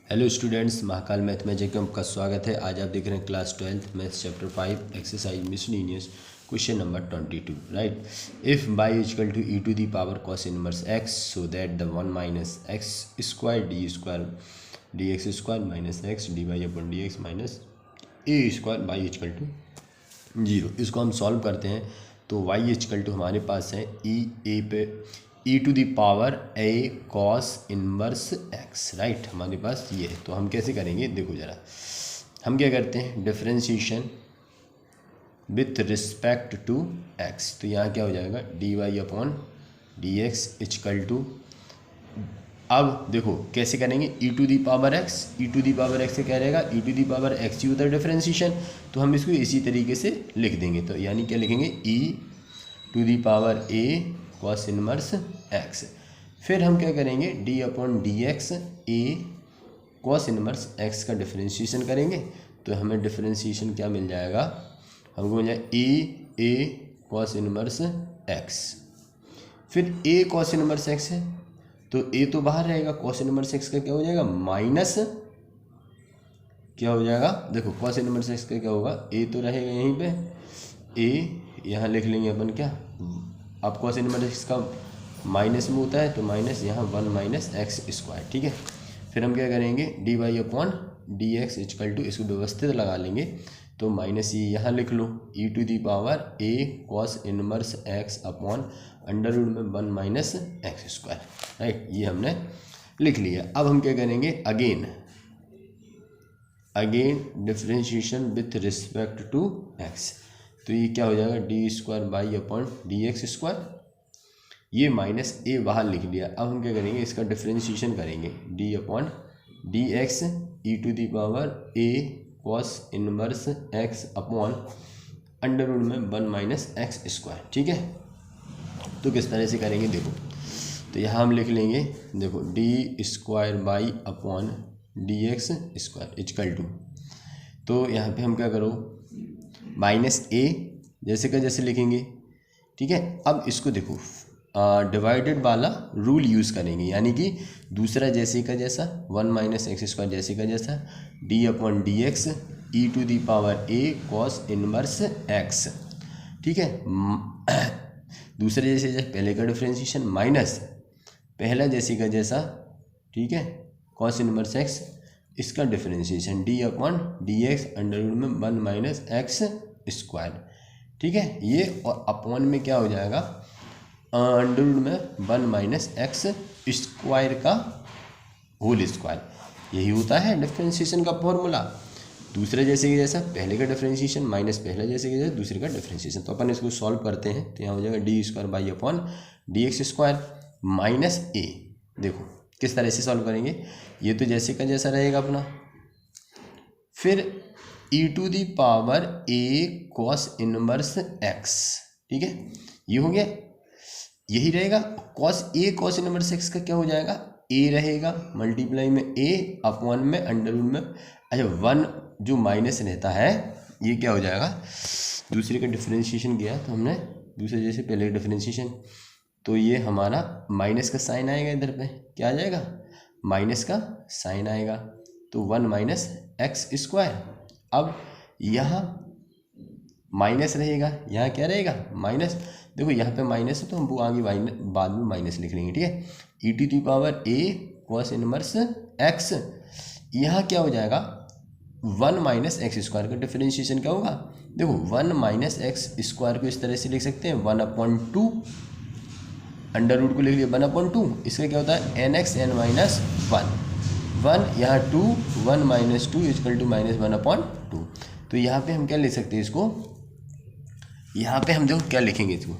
Hello students, Mahakal math में जैकम का स्वागत है। आज आप देख रहे हैं class 12 maths chapter 5 exercise miscellaneous question number 22 right. If y equal to e to the power cos inverse x so that the 1 minus x square d x square minus x d y upon d x minus a square y equal to 0। इसको हम solve करते हैं तो Y equal to हमारे पास है a पे e to the power a cos inverse x right. हमारे पास ये है तो हम कैसे करेंगे, देखो ज़रा। हम क्या करते हैं, differentiation with respect to x. तो यहाँ क्या हो जाएगा, d y upon d x equal to, अब देखो कैसे करेंगे, e to the power x. E to the power x से क्या रहेगा, e to the power x ही होता है डिफ्रेंशिएशन, तो हम इसको इसी तरीके से लिख देंगे। तो यानी क्या लिखेंगे, e to the power a cos inverse x. फिर हम क्या करेंगे, d upon d x a cos inverse x का डिफ्रेंशिएशन करेंगे। तो हमें डिफ्रेंशिएशन क्या मिल जाएगा, हमको मिल जाएगा ए कॉस इनवर्स एक्स। फिर ए कॉस इनवर्स एक्स है तो ए तो बाहर रहेगा, कॉस इनवर्स एक्स का क्या हो जाएगा, माइनस क्या हो जाएगा, देखो कॉस इनवर्स एक्स का क्या होगा, ए तो रहेगा यहीं पे, ए यहाँ लिख लेंगे अपन क्या, अब कॉस इनवर्स एक्स का माइनस में होता है तो माइनस यहाँ 1 माइनस एक्स स्क्वायर। ठीक है, फिर हम क्या करेंगे, d y upon d x equal to, इसको व्यवस्थित लगा लेंगे तो माइनस ये यहाँ लिख लो, e to the power a cos inverse x upon under root में 1 माइनस एक्स स्क्वायर राइट। ये हमने लिख लिया। अब हम क्या करेंगे, again differentiation with respect to x. तो ये क्या हो जाएगा, d square by upon d x square, ये माइनस ए बाहर लिख लिया। अब हम क्या करेंगे, इसका डिफ्रेंशिएशन करेंगे, d upon d x e to the power a cos inverse x upon under root में 1 माइनस एक्स स्क्वायर। ठीक है, तो किस तरह से करेंगे देखो, तो यहाँ हम लिख लेंगे, देखो d square by upon d x square equal to, तो यहाँ पे हम क्या करो, माइनस ए जैसे का जैसे लिखेंगे। ठीक है, अब इसको देखो डिवाइडेड वाला रूल यूज़ करेंगे, यानी कि दूसरा जैसे का जैसा 1 माइनस एक्स स्क्वायर जैसे का जैसा d upon d x e to the power a cos inverse x. ठीक है, दूसरे जैसे जैसे पहले का डिफ्रेंशिएशन माइनस पहला जैसे का जैसा, ठीक है, कॉस इनवर्स एक्स, इसका differentiation d upon d x under root में 1 माइनस एक्स स्क्वायर। ठीक है, ये और अपॉन में क्या हो जाएगा, अंडर रूट में 1 माइनस एक्स स्क्वायर का होल स्क्वायर। यही होता है डिफ्रेंशिएशन का फॉर्मूला। दूसरे जैसे कि जैसा पहले का डिफ्रेंशिएशन माइनस पहले जैसे कि जैसा दूसरे का डिफ्रेंशिएशन। तो अपन इसको सॉल्व करते हैं तो यहाँ हो जाएगा d square by upon d x square minus a. देखो किस तरह से सॉल्व करेंगे, ये तो जैसे का जैसा रहेगा अपना, फिर e to the power a cos inverse x. ठीक है, ये हो गया, यही रहेगा cos a cos inverse x का क्या हो जाएगा, ए रहेगा मल्टीप्लाई में ए अपॉन में अंडर रूट में, अच्छा 1 जो माइनस रहता है ये क्या हो जाएगा, दूसरे का डिफ्रेंशिएशन किया तो हमने दूसरे जैसे पहले डिफ्रेंशिएशन, तो ये हमारा माइनस का साइन आएगा, इधर पे क्या आ जाएगा, माइनस का साइन आएगा, तो 1 माइनस एक्स स्क्वायर। अब यहाँ माइनस रहेगा, यहाँ क्या रहेगा, माइनस, देखो यहाँ पे माइनस है तो हम वो आगे बाद में माइनस लिख लेंगे। ठीक है, e to the power a cos inverse x, यहाँ क्या हो जाएगा, 1 माइनस एक्स स्क्वायर का डिफरेंशिएशन क्या होगा, देखो 1 माइनस एक्स स्क्वायर को इस तरह से लिख सकते हैं 1/2, अंडर रूट को लिख लिया 1/2, इसका क्या होता है एन एक्स एन माइनस 1 यहाँ 2 1 माइनस 2 इक्वल टू माइनस 1/2। तो यहाँ पे हम क्या लिख सकते हैं इसको, यहाँ पे हम देखो क्या लिखेंगे इसको,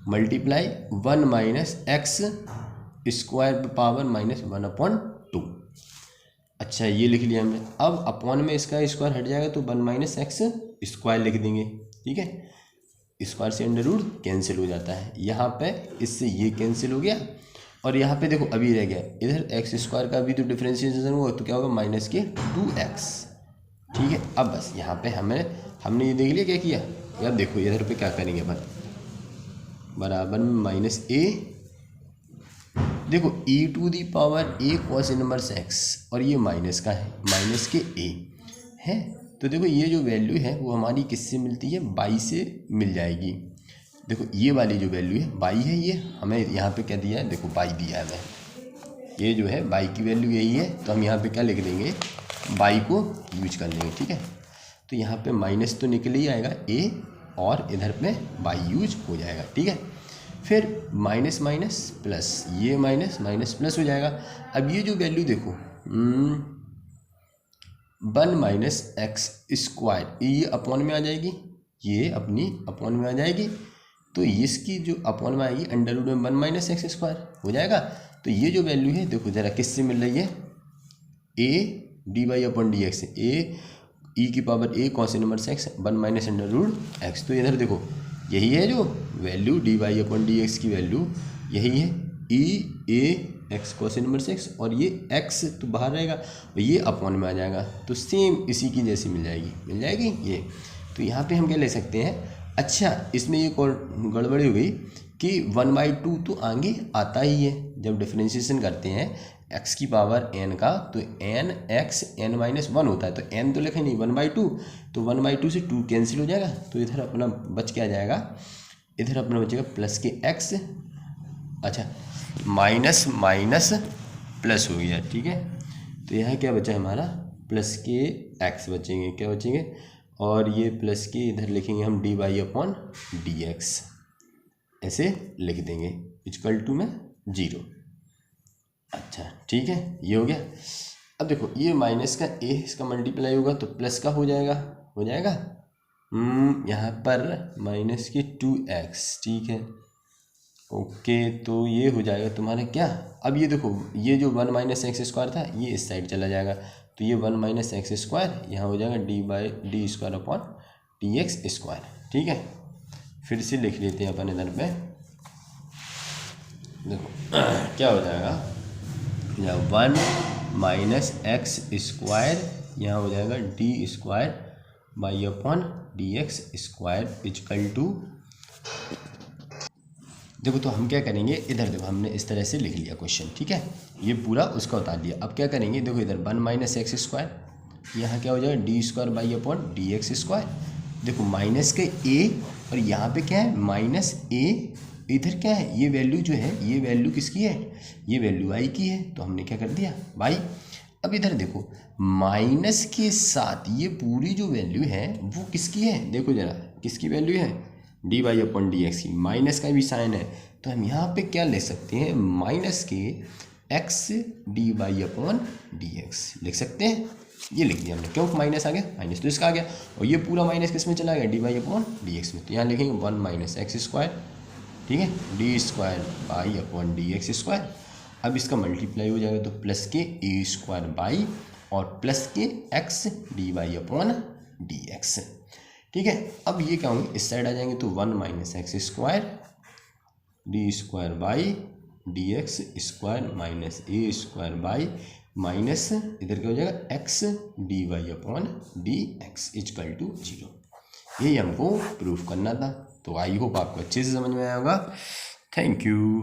multiply 1 minus x square power minus 1/2। अच्छा ये लिख लिया हमने। अब अपॉन में इसका स्क्वायर हट जाएगा तो 1 माइनस एक्स स्क्वायर लिख देंगे। ठीक है, स्क्वायर से अंडर रूट कैंसिल हो जाता है, यहाँ पे इससे ये कैंसिल हो गया, और यहाँ पे देखो अभी रह गया इधर एक्स स्क्वायर का भी तो डिफ्रेंशिएशन हुआ तो क्या होगा माइनस के 2x। ठीक है, अब बस यहाँ पे हमने ये देख लिया क्या किया, यार देखो इधर पे क्या करेंगे अपन, बराबर में माइनस ए देखो e to the power a cos inverse x और ये माइनस का है, माइनस के a है। तो देखो ये जो वैल्यू है वो हमारी किससे मिलती है, बाई से मिल जाएगी। देखो ये वाली जो वैल्यू है बाई है, ये हमें यहाँ पे क्या दिया है, देखो बाई दिया है हमें, ये जो है बाई की वैल्यू यही है। तो हम यहाँ पे क्या लिख देंगे, बाई को यूज कर लेंगे, ठीक है। तो यहाँ पे माइनस तो निकल ही आएगा a और इधर पे बाई यूज हो जाएगा, ठीक है। फिर माइनस माइनस प्लस, ये माइनस माइनस प्लस हो जाएगा। अब ये जो वैल्यू देखो 1 माइनस एक्स स्क्वायर, ये अपॉन में आ जाएगी, ये अपनी अपॉन में आ जाएगी। तो इसकी जो अपॉन में आएगी अंडर रूट में 1 माइनस एक्स स्क्वायर हो जाएगा। तो ये जो वैल्यू है देखो ज़रा किससे मिल रही है, a d y upon d x, a e की पावर a cos inverse x 1 minus under root x. तो इधर देखो यही है जो value d y upon d x की वैल्यू यही है, e a x cos inverse x, और ये एक्स तो बाहर रहेगा और ये अपॉन में आ जाएगा। तो सेम इसी की जैसी मिल जाएगी ये। तो यहाँ पे हम क्या ले सकते हैं, अच्छा इसमें एक और गड़बड़ी हो गई कि 1/2 तो आगे आता ही है, जब डिफरेंशिएशन करते हैं x की पावर n का तो n x n-1 होता है। तो n तो लिखे नहीं 1/2, तो 1/2 से 2 कैंसिल हो जाएगा। तो इधर अपना बच क्या जाएगा, इधर अपना बचेगा प्लस के x, अच्छा माइनस माइनस प्लस हो गया, ठीक है। तो यहाँ क्या बचा हमारा, प्लस के x बचेंगे, क्या बचेंगे, और ये प्लस के इधर लिखेंगे हम d y upon d x, ऐसे लिख देंगे इक्वल टू में 0। अच्छा ठीक है, ये हो गया। अब देखो ये माइनस का a इसका मल्टीप्लाई होगा तो प्लस का हो जाएगा यहाँ पर माइनस के 2x, ठीक है ओके। तो ये हो जाएगा तुम्हारा क्या, अब ये देखो ये जो 1 माइनस एक्स स्क्वायर था ये इस साइड चला जाएगा, तो ये 1 माइनस एक्स स्क्वायर यहाँ हो जाएगा D by D square upon d x square, ठीक है। फिर से लिख लेते हैं अपन इधर पे, देखो क्या हो जाएगा, 1 माइनस एक्स स्क्वायर यहाँ हो जाएगा d square by upon d x square equal to, देखो तो हम क्या करेंगे, इधर देखो हमने इस तरह से लिख लिया क्वेश्चन, ठीक है, ये पूरा उसका उतार दिया। अब क्या करेंगे, देखो इधर 1 माइनस एक्स स्क्वायर, यहाँ क्या हो जाएगा d square by upon d x square. देखो माइनस के a और यहाँ पे क्या है माइनस a, इधर क्या है ये वैल्यू जो है, ये वैल्यू किसकी है, ये वैल्यू i की है, तो हमने क्या कर दिया y। अब इधर देखो माइनस के साथ ये पूरी जो वैल्यू है वो किसकी है, देखो जरा किसकी वैल्यू है, d y upon d x की, माइनस का भी साइन है। तो हम यहाँ पे क्या ले सकते हैं, माइनस के x d y upon d x लिख सकते हैं, ये लिख दिया हमने, क्यों माइनस आ गया, माइनस तो इसका आ गया, और ये पूरा माइनस किस में चला गया, d y upon d x में। तो यहाँ लिखेंगे 1 माइनस एक्स स्क्वायर, ठीक है, d square by upon d x square. अब इसका मल्टीप्लाई हो जाएगा तो प्लस के ए स्क्वायर बाई और प्लस के x d y upon d x, ठीक है। अब ये क्या होंगे, इस साइड आ जाएंगे तो 1 minus x square d square by d x square minus a square by minus इधर क्या हो जाएगा x d y upon d x equal to 0। यही हमको प्रूफ करना था। तो आई होप आपको अच्छे से समझ में आया होगा। Thank you.